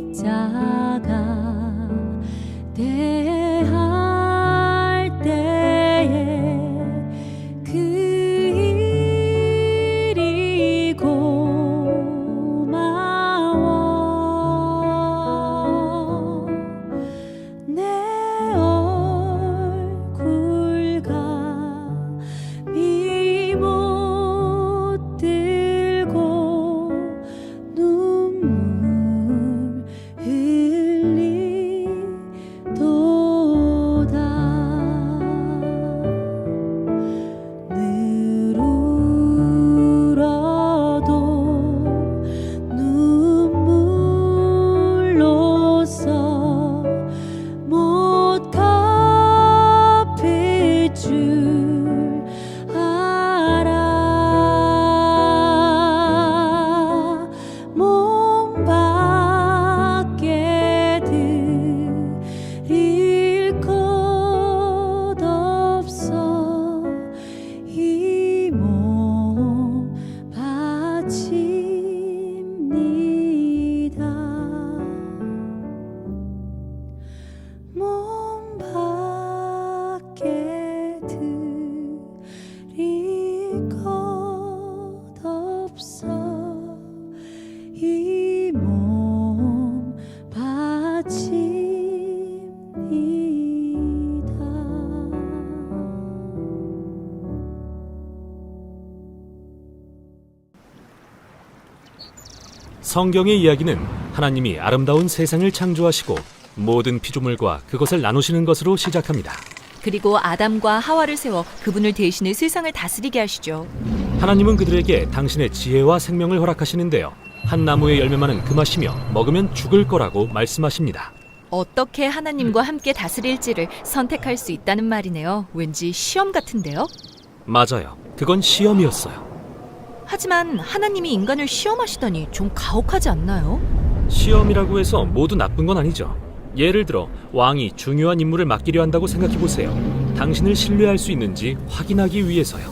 십자가 대할 때에 그 일이 고마워. 내 얼굴 감히 못 들고 눈물 흘리도다. 늘 울어도 눈물로써 못 갚을 줄 알아. 몸 밖에 드릴 것 없어. 이 몸 바칩니다. 몸 밖에 드릴 것 없어. 이 몸 바칩니다. 성경의 이야기는 하나님이 아름다운 세상을 창조하시고 모든 피조물과 그것을 나누시는 것으로 시작합니다. 그리고 아담과 하와를 세워 그분을 대신해 세상을 다스리게 하시죠. 하나님은 그들에게 당신의 지혜와 생명을 허락하시는데요. 한 나무의 열매만은 금하시며 먹으면 죽을 거라고 말씀하십니다. 어떻게 하나님과 함께 다스릴지를 선택할 수 있다는 말이네요. 왠지 시험 같은데요? 맞아요. 그건 시험이었어요. 하지만 하나님이 인간을 시험하시다니 좀 가혹하지 않나요? 시험이라고 해서 모두 나쁜 건 아니죠. 예를 들어 왕이 중요한 임무를 맡기려 한다고 생각해보세요. 당신을 신뢰할 수 있는지 확인하기 위해서요.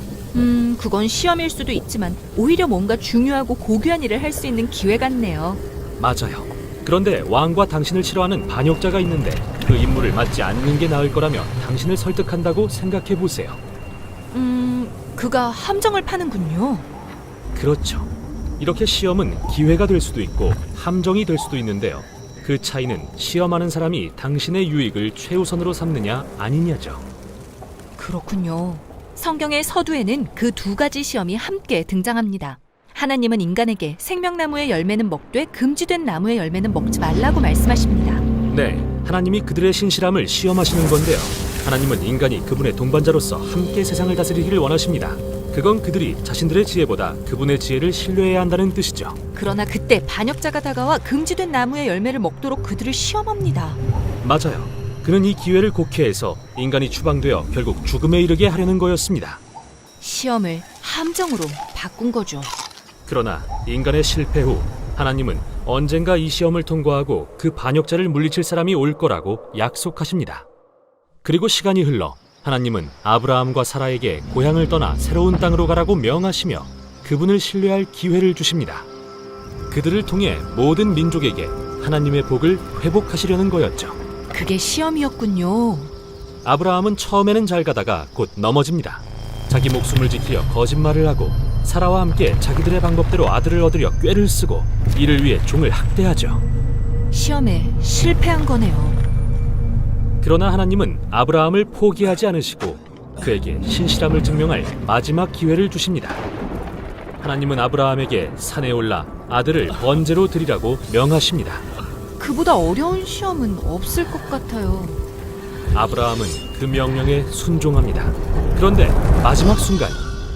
그건 시험일 수도 있지만 오히려 뭔가 중요하고 고귀한 일을 할 수 있는 기회 같네요. 맞아요. 그런데 왕과 당신을 싫어하는 반역자가 있는데 그 임무를 맡지 않는 게 나을 거라며 당신을 설득한다고 생각해보세요. 그가 함정을 파는군요. 그렇죠. 이렇게 시험은 기회가 될 수도 있고 함정이 될 수도 있는데요. 그 차이는 시험하는 사람이 당신의 유익을 최우선으로 삼느냐 아니냐죠. 그렇군요. 성경의 서두에는 그 두 가지 시험이 함께 등장합니다. 하나님은 인간에게 생명나무의 열매는 먹되 금지된 나무의 열매는 먹지 말라고 말씀하십니다. 네, 하나님이 그들의 신실함을 시험하시는 건데요. 하나님은 인간이 그분의 동반자로서 함께 세상을 다스리기를 원하십니다. 그건 그들이 자신들의 지혜보다 그분의 지혜를 신뢰해야 한다는 뜻이죠. 그러나 그때 반역자가 다가와 금지된 나무의 열매를 먹도록 그들을 시험합니다. 맞아요. 그는 이 기회를 곡해해서 인간이 추방되어 결국 죽음에 이르게 하려는 거였습니다. 시험을 함정으로 바꾼 거죠. 그러나 인간의 실패 후 하나님은 언젠가 이 시험을 통과하고 그 반역자를 물리칠 사람이 올 거라고 약속하십니다. 그리고 시간이 흘러 하나님은 아브라함과 사라에게 고향을 떠나 새로운 땅으로 가라고 명하시며 그분을 신뢰할 기회를 주십니다. 그들을 통해 모든 민족에게 하나님의 복을 회복하시려는 거였죠. 그게 시험이었군요. 아브라함은 처음에는 잘 가다가 곧 넘어집니다. 자기 목숨을 지키려 거짓말을 하고 사라와 함께 자기들의 방법대로 아들을 얻으려 꾀를 쓰고 이를 위해 종을 학대하죠. 시험에 실패한 거네요. 그러나 하나님은 아브라함을 포기하지 않으시고 그에게 신실함을 증명할 마지막 기회를 주십니다. 하나님은 아브라함에게 산에 올라 아들을 번제로 드리라고 명하십니다. 그보다 어려운 시험은 없을 것 같아요. 아브라함은 그 명령에 순종합니다. 그런데 마지막 순간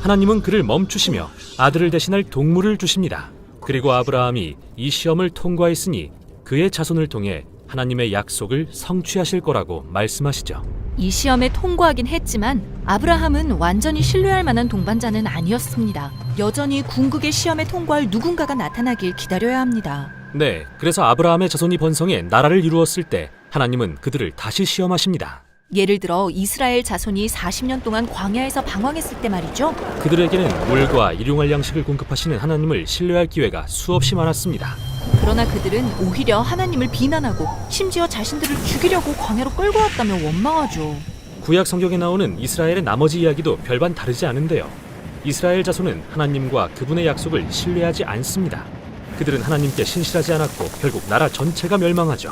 하나님은 그를 멈추시며 아들을 대신할 동물을 주십니다. 그리고 아브라함이 이 시험을 통과했으니 그의 자손을 통해 하나님의 약속을 성취하실 거라고 말씀하시죠. 이 시험에 통과하긴 했지만 아브라함은 완전히 신뢰할 만한 동반자는 아니었습니다. 여전히 궁극의 시험에 통과할 누군가가 나타나길 기다려야 합니다. 네, 그래서 아브라함의 자손이 번성해 나라를 이루었을 때 하나님은 그들을 다시 시험하십니다. 예를 들어 이스라엘 자손이 40년 동안 광야에서 방황했을 때 말이죠. 그들에게는 물과 일용할 양식을 공급하시는 하나님을 신뢰할 기회가 수없이 많았습니다. 그러나 그들은 오히려 하나님을 비난하고 심지어 자신들을 죽이려고 광야로 끌고 왔다며 원망하죠. 구약 성경에 나오는 이스라엘의 나머지 이야기도 별반 다르지 않은데요. 이스라엘 자손은 하나님과 그분의 약속을 신뢰하지 않습니다. 그들은 하나님께 신실하지 않았고 결국 나라 전체가 멸망하죠.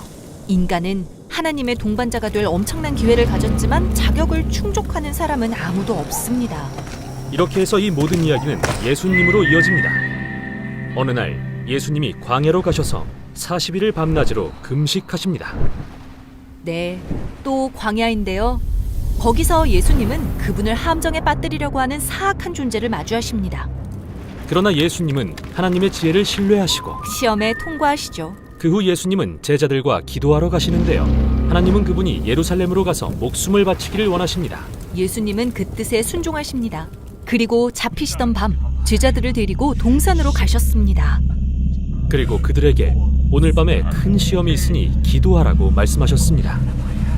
인간은 하나님의 동반자가 될 엄청난 기회를 가졌지만 자격을 충족하는 사람은 아무도 없습니다. 이렇게 해서 이 모든 이야기는 예수님으로 이어집니다. 어느 날 예수님이 광야로 가셔서 40일을 밤낮으로 금식하십니다. 네, 또 광야인데요. 거기서 예수님은 그분을 함정에 빠뜨리려고 하는 사악한 존재를 마주하십니다. 그러나 예수님은 하나님의 지혜를 신뢰하시고 시험에 통과하시죠. 그 후 예수님은 제자들과 기도하러 가시는데요. 하나님은 그분이 예루살렘으로 가서 목숨을 바치기를 원하십니다. 예수님은 그 뜻에 순종하십니다. 그리고 잡히시던 밤 제자들을 데리고 동산으로 가셨습니다. 그리고 그들에게 오늘 밤에 큰 시험이 있으니 기도하라고 말씀하셨습니다.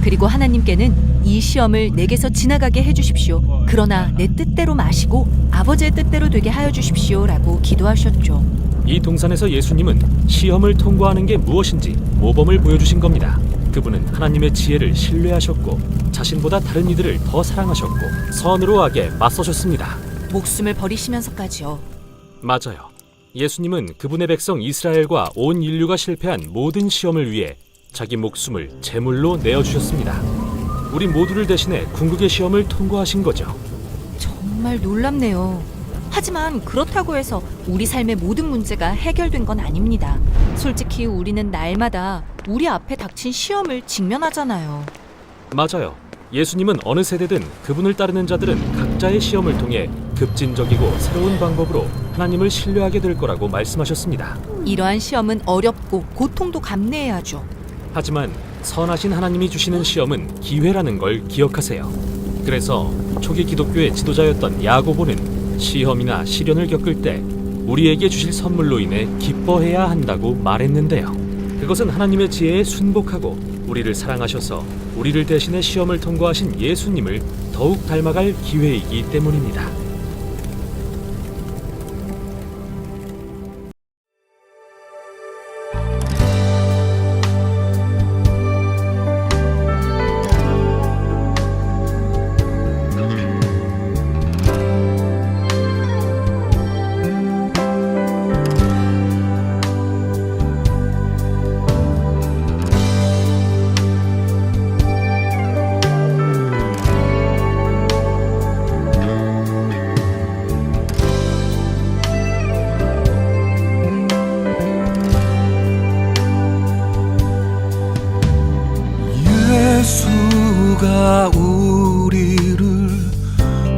그리고 하나님께는 이 시험을 내게서 지나가게 해주십시오. 그러나 내 뜻대로 마시고 아버지의 뜻대로 되게 하여 주십시오 라고 기도하셨죠. 이 동산에서 예수님은 시험을 통과하는 게 무엇인지 모범을 보여주신 겁니다. 그분은 하나님의 지혜를 신뢰하셨고 자신보다 다른 이들을 더 사랑하셨고 선으로 악에 맞서셨습니다. 목숨을 버리시면서까지요. 맞아요. 예수님은 그분의 백성 이스라엘과 온 인류가 실패한 모든 시험을 위해 자기 목숨을 제물로 내어주셨습니다. 우리 모두를 대신해 궁극의 시험을 통과하신 거죠. 정말 놀랍네요. 하지만 그렇다고 해서 우리 삶의 모든 문제가 해결된 건 아닙니다. 솔직히 우리는 날마다 우리 앞에 닥친 시험을 직면하잖아요. 맞아요. 예수님은 어느 세대든 그분을 따르는 자들은 각자의 시험을 통해 급진적이고 새로운 방법으로 하나님을 신뢰하게 될 거라고 말씀하셨습니다. 이러한 시험은 어렵고 고통도 감내해야죠. 하지만 선하신 하나님이 주시는 시험은 기회라는 걸 기억하세요. 그래서 초기 기독교의 지도자였던 야고보는 시험이나 시련을 겪을 때 우리에게 주실 선물로 인해 기뻐해야 한다고 말했는데요. 그것은 하나님의 지혜에 순복하고 우리를 사랑하셔서 우리를 대신해 시험을 통과하신 예수님을 더욱 닮아갈 기회이기 때문입니다. 예수가 우리를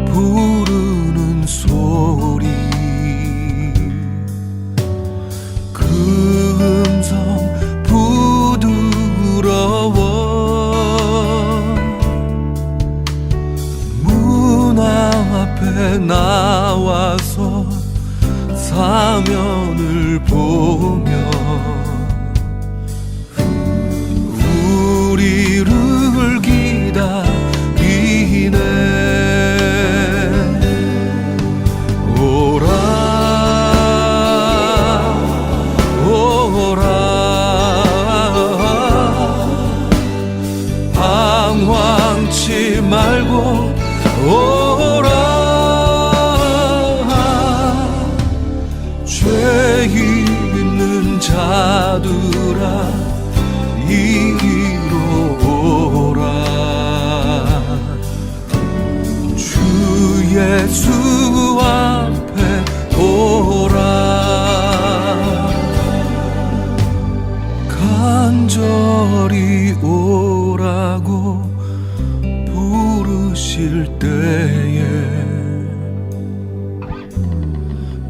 부르는 소리 그 음성 부드러워 문 앞에 나와서 사면을 보며 우리를 기다리네. 오라 오라 방황치 말고 오라 죄 있는 자들아 이리로 오라 주 예수 앞에 오라 간절히 오라고 부르실 때에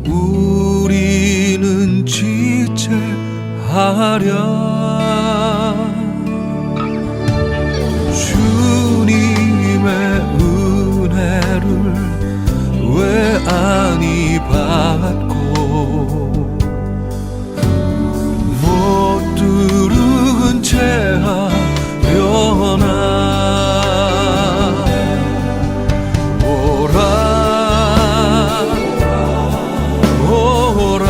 우리는 지체하랴 주님의 은혜를 왜 아니 받고 못 들은 채 하려나 오라 오라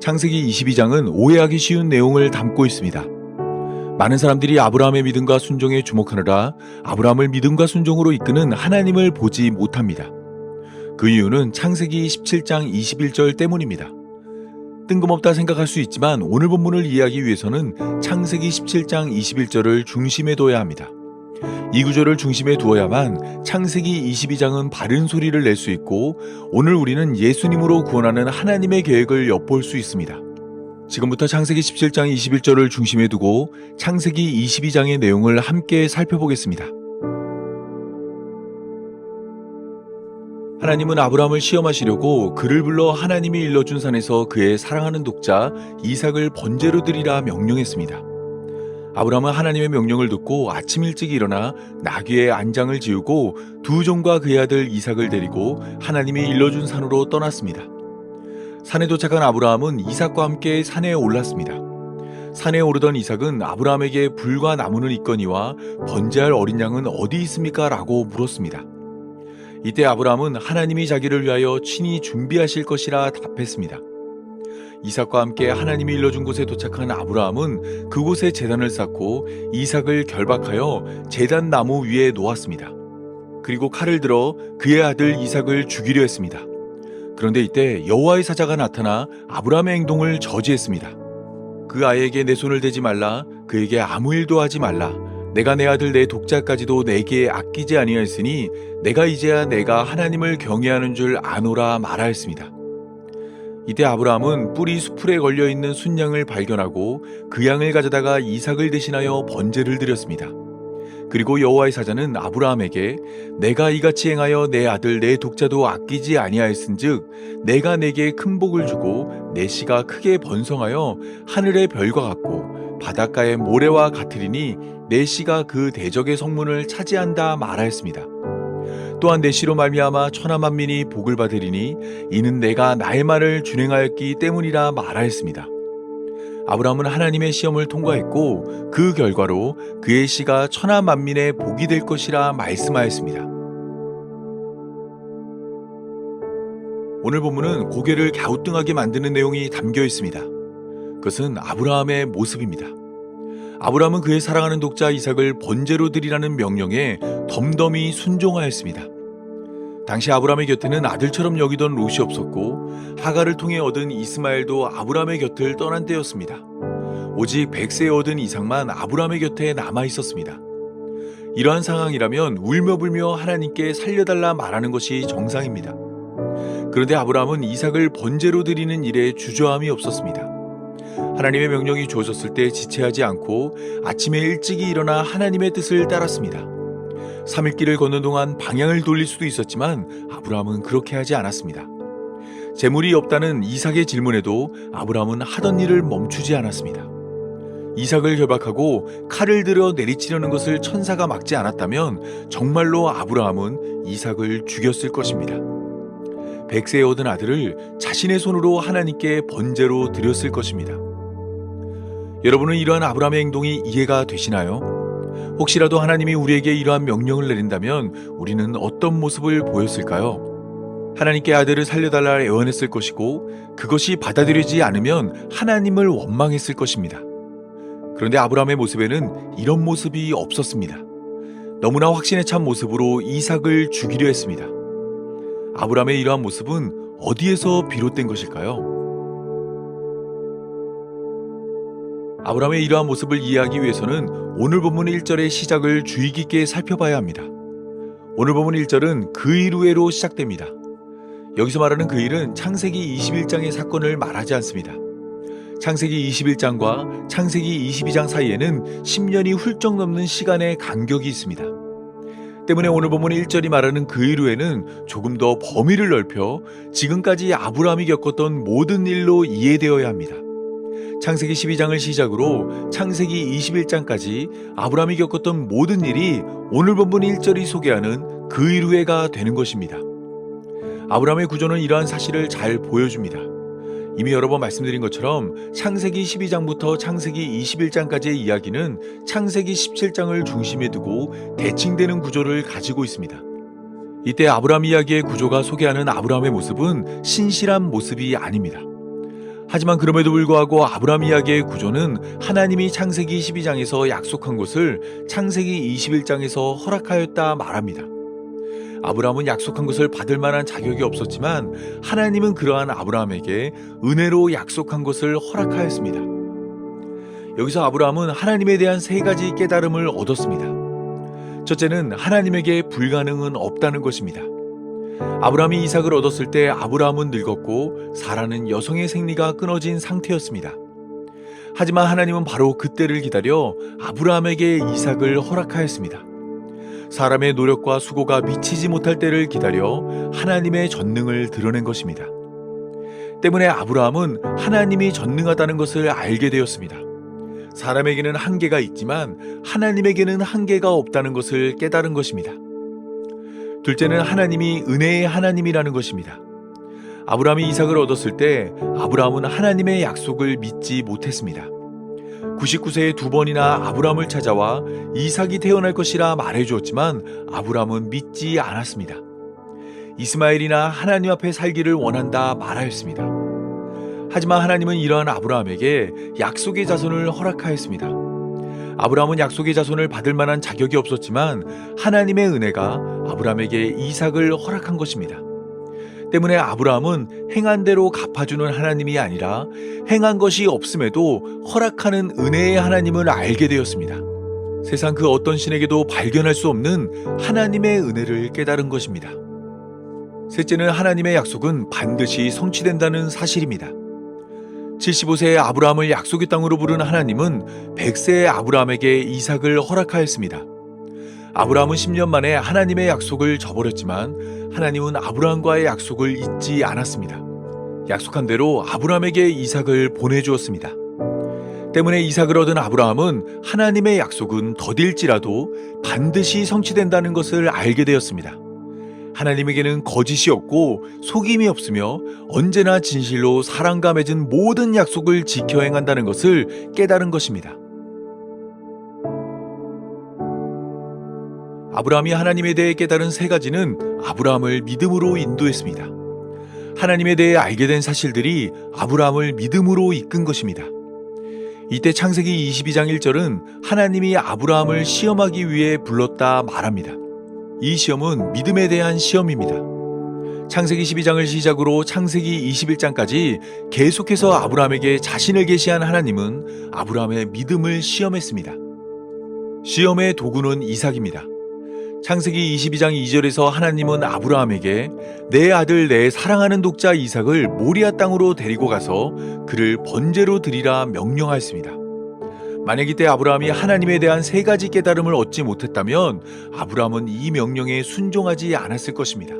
창세기 22장은 오해하기 쉬운 내용을 담고 있습니다. 많은 사람들이 아브라함의 믿음과 순종에 주목하느라 아브라함을 믿음과 순종으로 이끄는 하나님을 보지 못합니다. 그 이유는 창세기 17장 21절 때문입니다. 뜬금없다 생각할 수 있지만 오늘 본문을 이해하기 위해서는 창세기 17장 21절을 중심에 둬야 합니다. 이 구절을 중심에 두어야만 창세기 22장은 바른 소리를 낼 수 있고 오늘 우리는 예수님으로 구원하는 하나님의 계획을 엿볼 수 있습니다. 지금부터 창세기 17장 21절을 중심에 두고 창세기 22장의 내용을 함께 살펴보겠습니다. 하나님은 아브라함을 시험하시려고 그를 불러 하나님이 일러준 산에서 그의 사랑하는 독자 이삭을 번제로 드리라 명령했습니다. 아브라함은 하나님의 명령을 듣고 아침 일찍 일어나 나귀의 안장을 지우고 두 종과 그의 아들 이삭을 데리고 하나님이 일러준 산으로 떠났습니다. 산에 도착한 아브라함은 이삭과 함께 산에 올랐습니다. 산에 오르던 이삭은 아브라함에게 불과 나무는 있거니와 번제할 어린 양은 어디 있습니까? 라고 물었습니다. 이때 아브라함은 하나님이 자기를 위하여 친히 준비하실 것이라 답했습니다. 이삭과 함께 하나님이 일러준 곳에 도착한 아브라함은 그곳에 제단을 쌓고 이삭을 결박하여 제단 나무 위에 놓았습니다. 그리고 칼을 들어 그의 아들 이삭을 죽이려 했습니다. 그런데 이때 여호와의 사자가 나타나 아브라함의 행동을 저지했습니다. 그 아이에게 내 손을 대지 말라, 그에게 아무 일도 하지 말라. 내가 내 아들 내 독자까지도 내게 아끼지 아니하였으니 내가 이제야 내가 하나님을 경외하는 줄 아노라 말하였습니다. 이때 아브라함은 뿔이 수풀에 걸려있는 순양을 발견하고 그 양을 가져다가 이삭을 대신하여 번제를 드렸습니다. 그리고 여호와의 사자는 아브라함에게 내가 이같이 행하여 내 아들 내 독자도 아끼지 아니하였은즉 내가 내게 큰 복을 주고 내 씨가 크게 번성하여 하늘의 별과 같고 바닷가의 모래와 같으리니 내 씨가 그 대적의 성문을 차지한다 말하였습니다. 또한 내 씨로 말미암아 천하 만민이 복을 받으리니 이는 내가 나의 말을 준행하였기 때문이라 말하였습니다. 아브라함은 하나님의 시험을 통과했고 그 결과로 그의 씨가 천하 만민의 복이 될 것이라 말씀하였습니다. 오늘 본문은 고개를 갸우뚱하게 만드는 내용이 담겨 있습니다. 그것은 아브라함의 모습입니다. 아브라함은 그의 사랑하는 독자 이삭을 번제로 드리라는 명령에 덤덤히 순종하였습니다. 당시 아브라함의 곁에는 아들처럼 여기던 롯이 없었고 하갈을 통해 얻은 이스마엘도 아브라함의 곁을 떠난 때였습니다. 오직 100세에 얻은 이삭만 아브라함의 곁에 남아 있었습니다. 이러한 상황이라면 울며불며 하나님께 살려달라 말하는 것이 정상입니다. 그런데 아브라함은 이삭을 번제로 드리는 일에 주저함이 없었습니다. 하나님의 명령이 주어졌을 때 지체하지 않고 아침에 일찍이 일어나 하나님의 뜻을 따랐습니다. 3일길을 걷는 동안 방향을 돌릴 수도 있었지만 아브라함은 그렇게 하지 않았습니다. 재물이 없다는 이삭의 질문에도 아브라함은 하던 일을 멈추지 않았습니다. 이삭을 결박하고 칼을 들어 내리치려는 것을 천사가 막지 않았다면 정말로 아브라함은 이삭을 죽였을 것입니다. 100세에 얻은 아들을 자신의 손으로 하나님께 번제로 드렸을 것입니다. 여러분은 이러한 아브라함의 행동이 이해가 되시나요? 혹시라도 하나님이 우리에게 이러한 명령을 내린다면 우리는 어떤 모습을 보였을까요? 하나님께 아들을 살려달라 애원했을 것이고 그것이 받아들여지지 않으면 하나님을 원망했을 것입니다. 그런데 아브라함의 모습에는 이런 모습이 없었습니다. 너무나 확신에 찬 모습으로 이삭을 죽이려 했습니다. 아브라함의 이러한 모습은 어디에서 비롯된 것일까요? 아브라함의 이러한 모습을 이해하기 위해서는 오늘 본문 1절의 시작을 주의 깊게 살펴봐야 합니다. 오늘 본문 1절은 그 일 후에로 시작됩니다. 여기서 말하는 그 일은 창세기 21장의 사건을 말하지 않습니다. 창세기 21장과 창세기 22장 사이에는 10년이 훌쩍 넘는 시간의 간격이 있습니다. 때문에 오늘 본문 1절이 말하는 그 일 후에는 조금 더 범위를 넓혀 지금까지 아브라함이 겪었던 모든 일로 이해되어야 합니다. 창세기 12장을 시작으로 창세기 21장까지 아브라함이 겪었던 모든 일이 오늘 본문 1절이 소개하는 그 일 후에가 되는 것입니다. 아브라함의 구조는 이러한 사실을 잘 보여줍니다. 이미 여러 번 말씀드린 것처럼 창세기 12장부터 창세기 21장까지의 이야기는 창세기 17장을 중심에 두고 대칭되는 구조를 가지고 있습니다. 이때 아브라함 이야기의 구조가 소개하는 아브라함의 모습은 신실한 모습이 아닙니다. 하지만 그럼에도 불구하고 아브라함 이야기의 구조는 하나님이 창세기 12장에서 약속한 것을 창세기 21장에서 허락하였다 말합니다. 아브라함은 약속한 것을 받을 만한 자격이 없었지만 하나님은 그러한 아브라함에게 은혜로 약속한 것을 허락하였습니다. 여기서 아브라함은 하나님에 대한 세 가지 깨달음을 얻었습니다. 첫째는 하나님에게 불가능은 없다는 것입니다. 아브라함이 이삭을 얻었을 때 아브라함은 늙었고 사라는 여성의 생리가 끊어진 상태였습니다. 하지만 하나님은 바로 그때를 기다려 아브라함에게 이삭을 허락하였습니다. 사람의 노력과 수고가 미치지 못할 때를 기다려 하나님의 전능을 드러낸 것입니다. 때문에 아브라함은 하나님이 전능하다는 것을 알게 되었습니다. 사람에게는 한계가 있지만 하나님에게는 한계가 없다는 것을 깨달은 것입니다. 둘째는 하나님이 은혜의 하나님이라는 것입니다. 아브라함이 이삭을 얻었을 때 아브라함은 하나님의 약속을 믿지 못했습니다. 99세에 2번이나 아브라함을 찾아와 이삭이 태어날 것이라 말해주었지만 아브라함은 믿지 않았습니다. 이스마엘이나 하나님 앞에 살기를 원한다 말하였습니다. 하지만 하나님은 이러한 아브라함에게 약속의 자손을 허락하였습니다. 아브라함은 약속의 자손을 받을 만한 자격이 없었지만 하나님의 은혜가 아브라함에게 이삭을 허락한 것입니다. 때문에 아브라함은 행한 대로 갚아주는 하나님이 아니라 행한 것이 없음에도 허락하는 은혜의 하나님을 알게 되었습니다. 세상 그 어떤 신에게도 발견할 수 없는 하나님의 은혜를 깨달은 것입니다. 셋째는 하나님의 약속은 반드시 성취된다는 사실입니다. 75세의 아브라함을 약속의 땅으로 부른 하나님은 100세의 아브라함에게 이삭을 허락하였습니다. 아브라함은 10년 만에 하나님의 약속을 저버렸지만 하나님은 아브라함과의 약속을 잊지 않았습니다. 약속한 대로 아브라함에게 이삭을 보내주었습니다. 때문에 이삭을 얻은 아브라함은 하나님의 약속은 더딜지라도 반드시 성취된다는 것을 알게 되었습니다. 하나님에게는 거짓이 없고 속임이 없으며 언제나 진실로 사랑과 맺은 모든 약속을 지켜 행한다는 것을 깨달은 것입니다. 아브라함이 하나님에 대해 깨달은 세 가지는 아브라함을 믿음으로 인도했습니다. 하나님에 대해 알게 된 사실들이 아브라함을 믿음으로 이끈 것입니다. 이때 창세기 22장 1절은 하나님이 아브라함을 시험하기 위해 불렀다 말합니다. 이 시험은 믿음에 대한 시험입니다. 창세기 12장을 시작으로 창세기 21장까지 계속해서 아브라함에게 자신을 계시한 하나님은 아브라함의 믿음을 시험했습니다. 시험의 도구는 이삭입니다. 창세기 22장 2절에서 하나님은 아브라함에게 내 아들 내 사랑하는 독자 이삭을 모리아 땅으로 데리고 가서 그를 번제로 드리라 명령하였습니다. 만약 이때 아브라함이 하나님에 대한 세 가지 깨달음을 얻지 못했다면 아브라함은 이 명령에 순종하지 않았을 것입니다.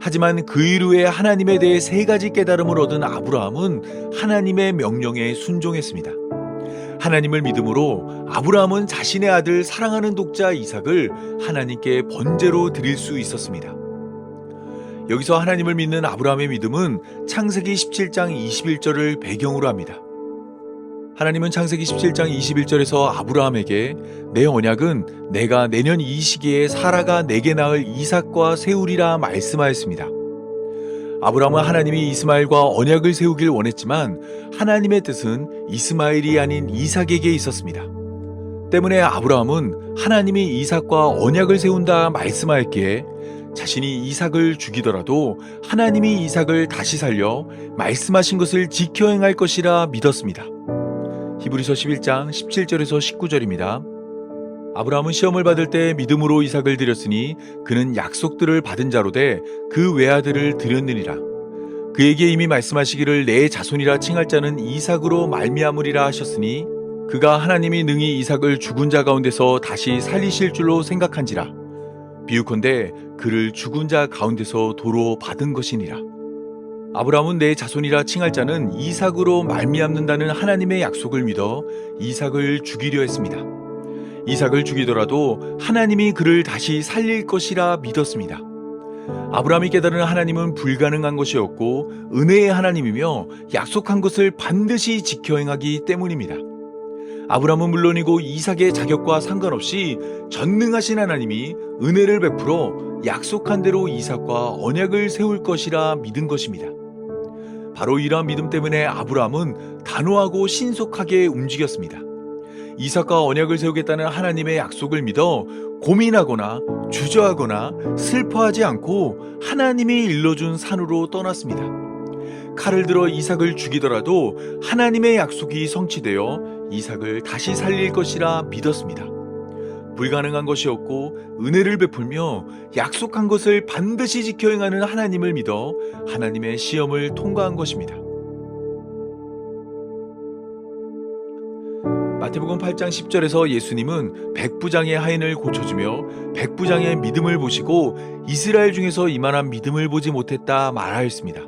하지만 그 이후에 하나님에 대해 세 가지 깨달음을 얻은 아브라함은 하나님의 명령에 순종했습니다. 하나님을 믿음으로 아브라함은 자신의 아들 사랑하는 독자 이삭을 하나님께 번제로 드릴 수 있었습니다. 여기서 하나님을 믿는 아브라함의 믿음은 창세기 17장 21절을 배경으로 합니다. 하나님은 창세기 17장 21절에서 아브라함에게 내 언약은 내가 내년 이 시기에 사라가 내게 낳을 이삭과 세우리라 말씀하였습니다. 아브라함은 하나님이 이스마엘과 언약을 세우길 원했지만 하나님의 뜻은 이스마엘이 아닌 이삭에게 있었습니다. 때문에 아브라함은 하나님이 이삭과 언약을 세운다 말씀하였기에 자신이 이삭을 죽이더라도 하나님이 이삭을 다시 살려 말씀하신 것을 지켜 행할 것이라 믿었습니다. 히브리서 11장 17절에서 19절입니다. 아브라함은 시험을 받을 때 믿음으로 이삭을 드렸으니 그는 약속들을 받은 자로 돼 그 외아들을 드렸느니라. 그에게 이미 말씀하시기를 내 자손이라 칭할 자는 이삭으로 말미암으리라 하셨으니 그가 하나님이 능히 이삭을 죽은 자 가운데서 다시 살리실 줄로 생각한지라. 비유컨대 그를 죽은 자 가운데서 도로 받은 것이니라. 아브라함은 내 자손이라 칭할 자는 이삭으로 말미암는다는 하나님의 약속을 믿어 이삭을 죽이려 했습니다. 이삭을 죽이더라도 하나님이 그를 다시 살릴 것이라 믿었습니다. 아브라함이 깨달은 하나님은 불가능한 것이 없고 은혜의 하나님이며 약속한 것을 반드시 지켜 행하기 때문입니다. 아브라함은 물론이고 이삭의 자격과 상관없이 전능하신 하나님이 은혜를 베풀어 약속한 대로 이삭과 언약을 세울 것이라 믿은 것입니다. 바로 이러한 믿음 때문에 아브라함은 단호하고 신속하게 움직였습니다. 이삭과 언약을 세우겠다는 하나님의 약속을 믿어 고민하거나 주저하거나 슬퍼하지 않고 하나님이 일러준 산으로 떠났습니다. 칼을 들어 이삭을 죽이더라도 하나님의 약속이 성취되어 이삭을 다시 살릴 것이라 믿었습니다. 불가능한 것이 없고 은혜를 베풀며 약속한 것을 반드시 지켜 행하는 하나님을 믿어 하나님의 시험을 통과한 것입니다. 마태복음 8장 10절에서 예수님은 백부장의 하인을 고쳐주며 백부장의 믿음을 보시고 이스라엘 중에서 이만한 믿음을 보지 못했다 말하였습니다.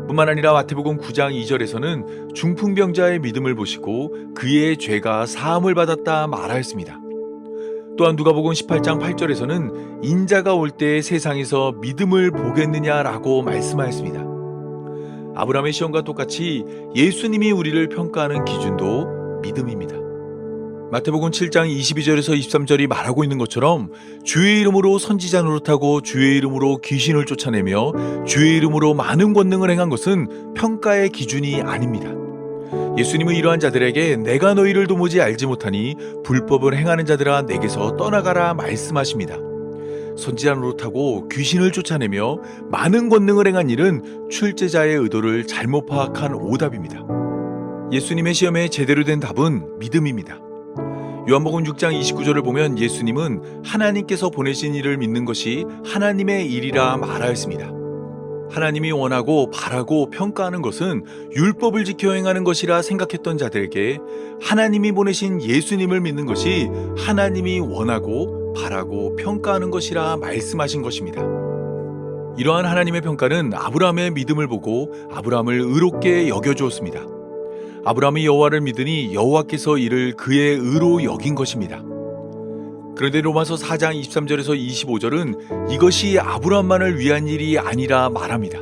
뿐만 아니라 마태복음 9장 2절에서는 중풍병자의 믿음을 보시고 그의 죄가 사함을 받았다 말하였습니다. 또한 누가복음 18장 8절에서는 인자가 올 때 세상에서 믿음을 보겠느냐라고 말씀하였습니다. 아브라함의 시험과 똑같이 예수님이 우리를 평가하는 기준도 믿음입니다. 마태복음 7장 22절에서 23절이 말하고 있는 것처럼 주의 이름으로 선지자 노릇하고 주의 이름으로 귀신을 쫓아내며 주의 이름으로 많은 권능을 행한 것은 평가의 기준이 아닙니다. 예수님은 이러한 자들에게 내가 너희를 도무지 알지 못하니 불법을 행하는 자들아 내게서 떠나가라 말씀하십니다. 선지자 노릇하고 귀신을 쫓아내며 많은 권능을 행한 일은 출제자의 의도를 잘못 파악한 오답입니다. 예수님의 시험에 제대로 된 답은 믿음입니다. 요한복음 6장 29절을 보면 예수님은 하나님께서 보내신 일을 믿는 것이 하나님의 일이라 말하였습니다. 하나님이 원하고 바라고 평가하는 것은 율법을 지켜 행하는 것이라 생각했던 자들에게 하나님이 보내신 예수님을 믿는 것이 하나님이 원하고 바라고 평가하는 것이라 말씀하신 것입니다. 이러한 하나님의 평가는 아브라함의 믿음을 보고 아브라함을 의롭게 여겨주었습니다. 아브라함이 여호와를 믿으니 여호와께서 이를 그의 의로 여긴 것입니다. 그런데 로마서 4장 23절에서 25절은 이것이 아브라함만을 위한 일이 아니라 말합니다.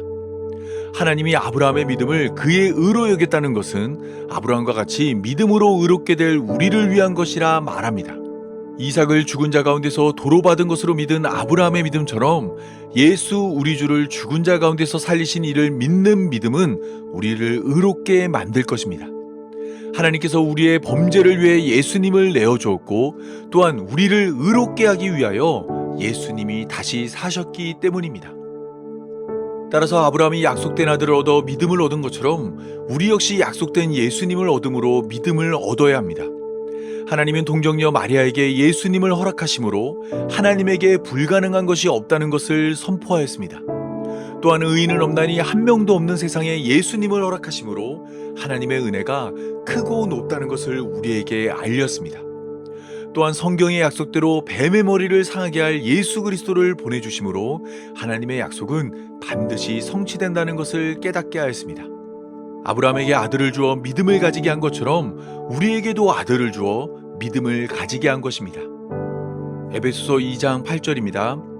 하나님이 아브라함의 믿음을 그의 의로 여겼다는 것은 아브라함과 같이 믿음으로 의롭게 될 우리를 위한 것이라 말합니다. 이삭을 죽은 자 가운데서 도로받은 것으로 믿은 아브라함의 믿음처럼 예수 우리 주를 죽은 자 가운데서 살리신 이를 믿는 믿음은 우리를 의롭게 만들 것입니다. 하나님께서 우리의 범죄를 위해 예수님을 내어주었고 또한 우리를 의롭게 하기 위하여 예수님이 다시 사셨기 때문입니다. 따라서 아브라함이 약속된 아들을 얻어 믿음을 얻은 것처럼 우리 역시 약속된 예수님을 얻음으로 믿음을 얻어야 합니다. 하나님은 동정녀 마리아에게 예수님을 허락하심으로 하나님에게 불가능한 것이 없다는 것을 선포하였습니다. 또한 의인은 없나니 한 명도 없는 세상에 예수님을 허락하심으로 하나님의 은혜가 크고 높다는 것을 우리에게 알렸습니다. 또한 성경의 약속대로 뱀의 머리를 상하게 할 예수 그리스도를 보내주심으로 하나님의 약속은 반드시 성취된다는 것을 깨닫게 하였습니다. 아브라함에게 아들을 주어 믿음을 가지게 한 것처럼 우리에게도 아들을 주어 믿음을 가지게 한 것입니다. 에베소서 2장 8절입니다.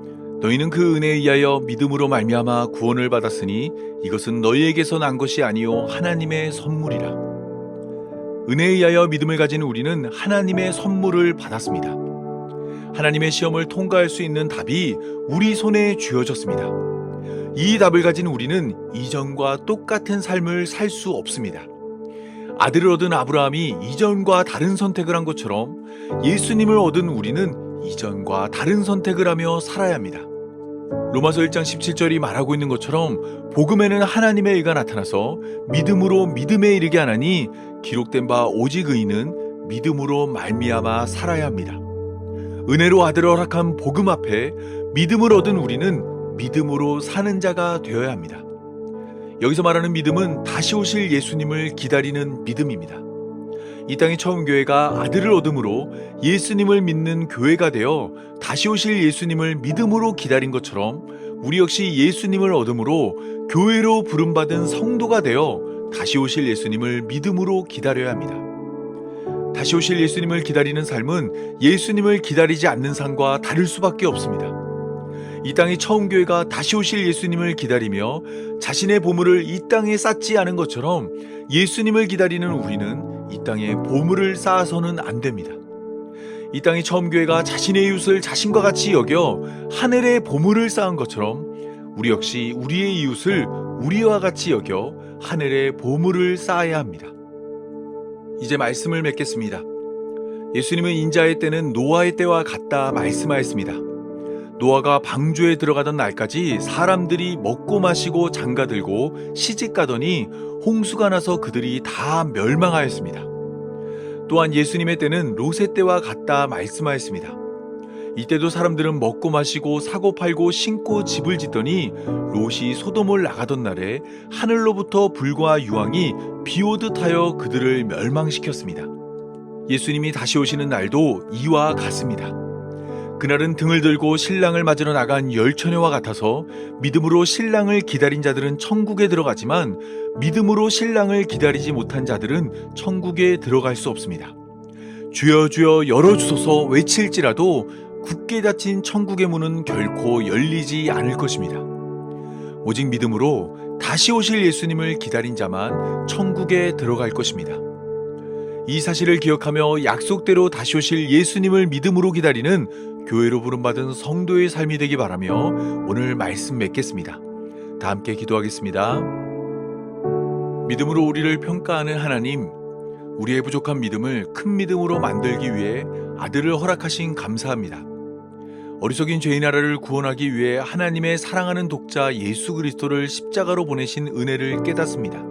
너희는 그 은혜에 의하여 믿음으로 말미암아 구원을 받았으니 이것은 너희에게서 난 것이 아니요 하나님의 선물이라. 은혜에 의하여 믿음을 가진 우리는 하나님의 선물을 받았습니다. 하나님의 시험을 통과할 수 있는 답이 우리 손에 쥐어졌습니다. 이 답을 가진 우리는 이전과 똑같은 삶을 살 수 없습니다. 아들을 얻은 아브라함이 이전과 다른 선택을 한 것처럼 예수님을 얻은 우리는 이전과 다른 선택을 하며 살아야 합니다. 로마서 1장 17절이 말하고 있는 것처럼 복음에는 하나님의 의가 나타나서 믿음으로 믿음에 이르게 하나니 기록된 바 오직 의인은 믿음으로 말미암아 살아야 합니다. 은혜로 아들을 허락한 복음 앞에 믿음을 얻은 우리는 믿음으로 사는 자가 되어야 합니다. 여기서 말하는 믿음은 다시 오실 예수님을 기다리는 믿음입니다. 이 땅의 처음 교회가 아들을 얻음으로 예수님을 믿는 교회가 되어 다시 오실 예수님을 믿음으로 기다린 것처럼 우리 역시 예수님을 얻음으로 교회로 부름받은 성도가 되어 다시 오실 예수님을 믿음으로 기다려야 합니다. 다시 오실 예수님을 기다리는 삶은 예수님을 기다리지 않는 삶과 다를 수밖에 없습니다. 이 땅의 처음 교회가 다시 오실 예수님을 기다리며 자신의 보물을 이 땅에 쌓지 않은 것처럼 예수님을 기다리는 우리는 이 땅에 보물을 쌓아서는 안 됩니다. 이 땅의 처음 교회가 자신의 이웃을 자신과 같이 여겨 하늘에 보물을 쌓은 것처럼 우리 역시 우리의 이웃을 우리와 같이 여겨 하늘에 보물을 쌓아야 합니다. 이제 말씀을 맺겠습니다. 예수님은 인자의 때는 노아의 때와 같다 말씀하였습니다. 노아가 방주에 들어가던 날까지 사람들이 먹고 마시고 장가들고 시집가더니 홍수가 나서 그들이 다 멸망하였습니다. 또한 예수님의 때는 롯의 때와 같다 말씀하였습니다. 이때도 사람들은 먹고 마시고 사고 팔고 신고 집을 짓더니 롯이 소돔을 나가던 날에 하늘로부터 불과 유황이 비오듯 하여 그들을 멸망시켰습니다. 예수님이 다시 오시는 날도 이와 같습니다. 그날은 등을 들고 신랑을 맞으러 나간 열처녀와 같아서 믿음으로 신랑을 기다린 자들은 천국에 들어가지만 믿음으로 신랑을 기다리지 못한 자들은 천국에 들어갈 수 없습니다. 주여 주여 열어주소서 외칠지라도 굳게 닫힌 천국의 문은 결코 열리지 않을 것입니다. 오직 믿음으로 다시 오실 예수님을 기다린 자만 천국에 들어갈 것입니다. 이 사실을 기억하며 약속대로 다시 오실 예수님을 믿음으로 기다리는 교회로 부름받은 성도의 삶이 되기 바라며 오늘 말씀 맺겠습니다. 다 함께 기도하겠습니다. 믿음으로 우리를 평가하는 하나님, 우리의 부족한 믿음을 큰 믿음으로 만들기 위해 아들을 허락하신 감사합니다. 어리석인 죄인 나라를 구원하기 위해 하나님의 사랑하는 독자 예수 그리스도를 십자가로 보내신 은혜를 깨닫습니다.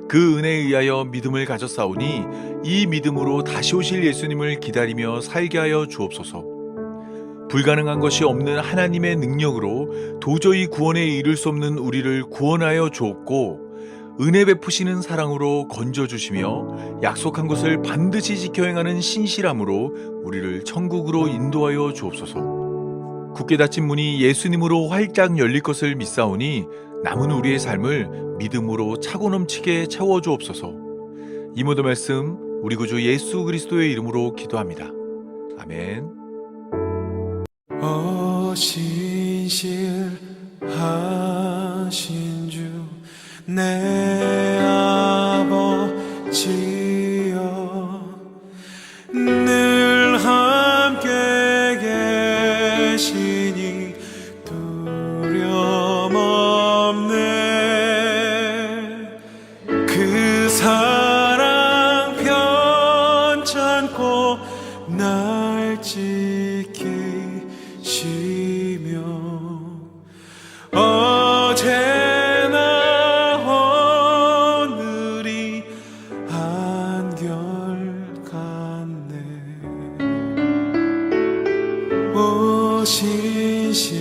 그 은혜에 의하여 믿음을 가졌사오니 이 믿음으로 다시 오실 예수님을 기다리며 살게 하여 주옵소서. 불가능한 것이 없는 하나님의 능력으로 도저히 구원에 이를 수 없는 우리를 구원하여 주옵고 은혜 베푸시는 사랑으로 건져주시며 약속한 것을 반드시 지켜 행하는 신실함으로 우리를 천국으로 인도하여 주옵소서. 굳게 닫힌 문이 예수님으로 활짝 열릴 것을 믿사오니 남은 우리의 삶을 믿음으로 차고 넘치게 채워주옵소서. 이 모든 말씀 우리 구주 예수 그리스도의 이름으로 기도합니다. 아멘. 신실하신 주 내 아버지여 늘 함께 계시니 두려움 없네. 그 사랑 편찮고 날 지키시며 어제나 오늘이 한결같네. 오 신실하신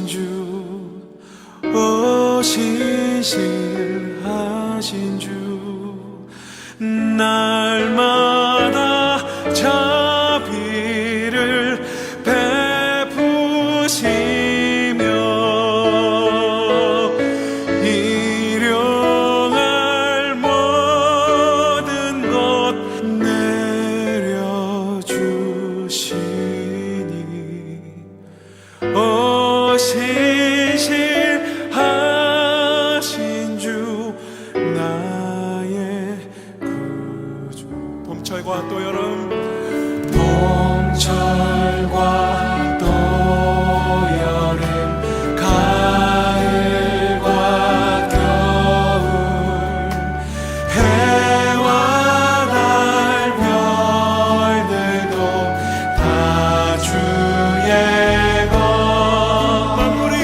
주, 오 신실하신 주, 날마다 자비를 베푸시며 일용할 모든 것 내려주시니 오 신실하신 주 나의 구주. 봄철과 또 여름, 봄철과 또 여름, 가을과 겨울, 해와 달 별들도 다 주의 것. 만물이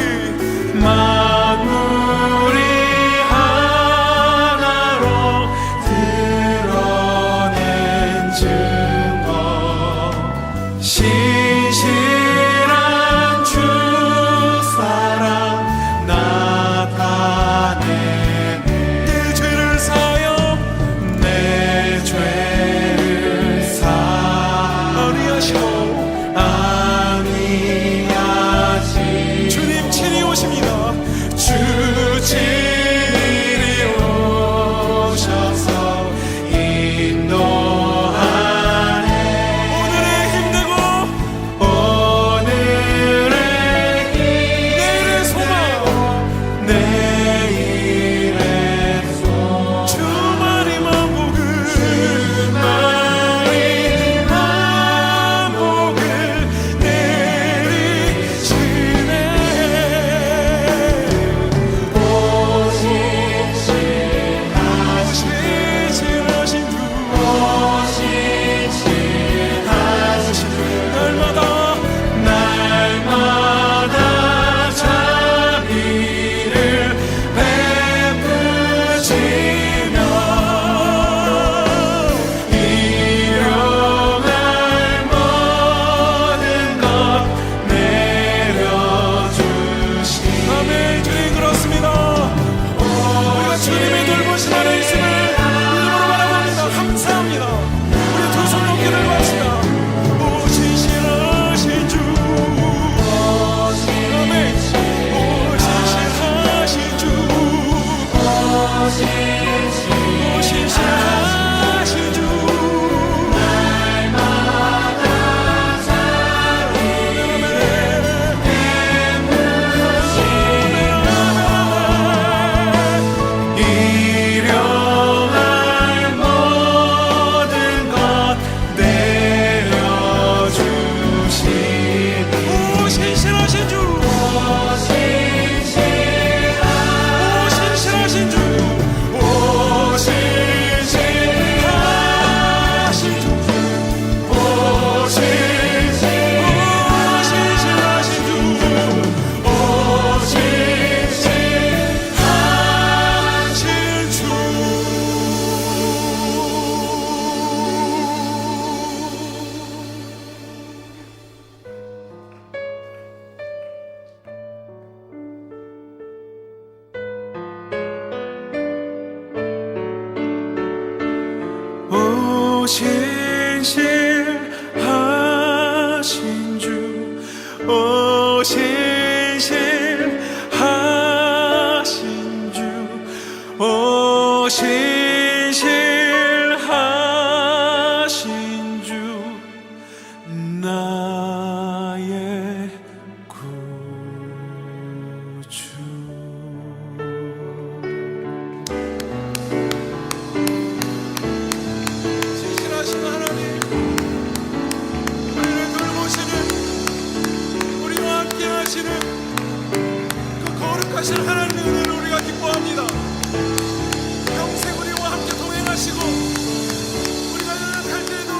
신실하신 주, 오 신실하신 주, 오 신실하신 주, 나의 구주. 신실하신 하나님, 우리를 돌보시는, 우리와 함께 하시는 그 거룩하신 하나님의 은혜를 우리가 기뻐합니다. 평생 우리와 함께 동행하시고, 우리가 연약할 때에도,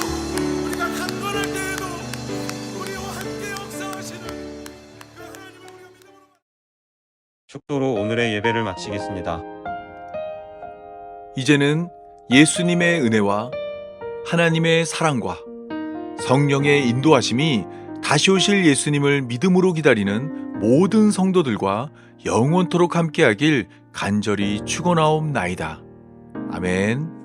우리가 강건할 때에도 우리와 함께 역사하시는 그 하나님을 우리가 믿음으로. 축도로 오늘의 예배를 마치겠습니다. 이제는 예수님의 은혜와 하나님의 사랑과 성령의 인도하심이 다시 오실 예수님을 믿음으로 기다리는 모든 성도들과 영원토록 함께하길 간절히 축원하옵나이다. 아멘.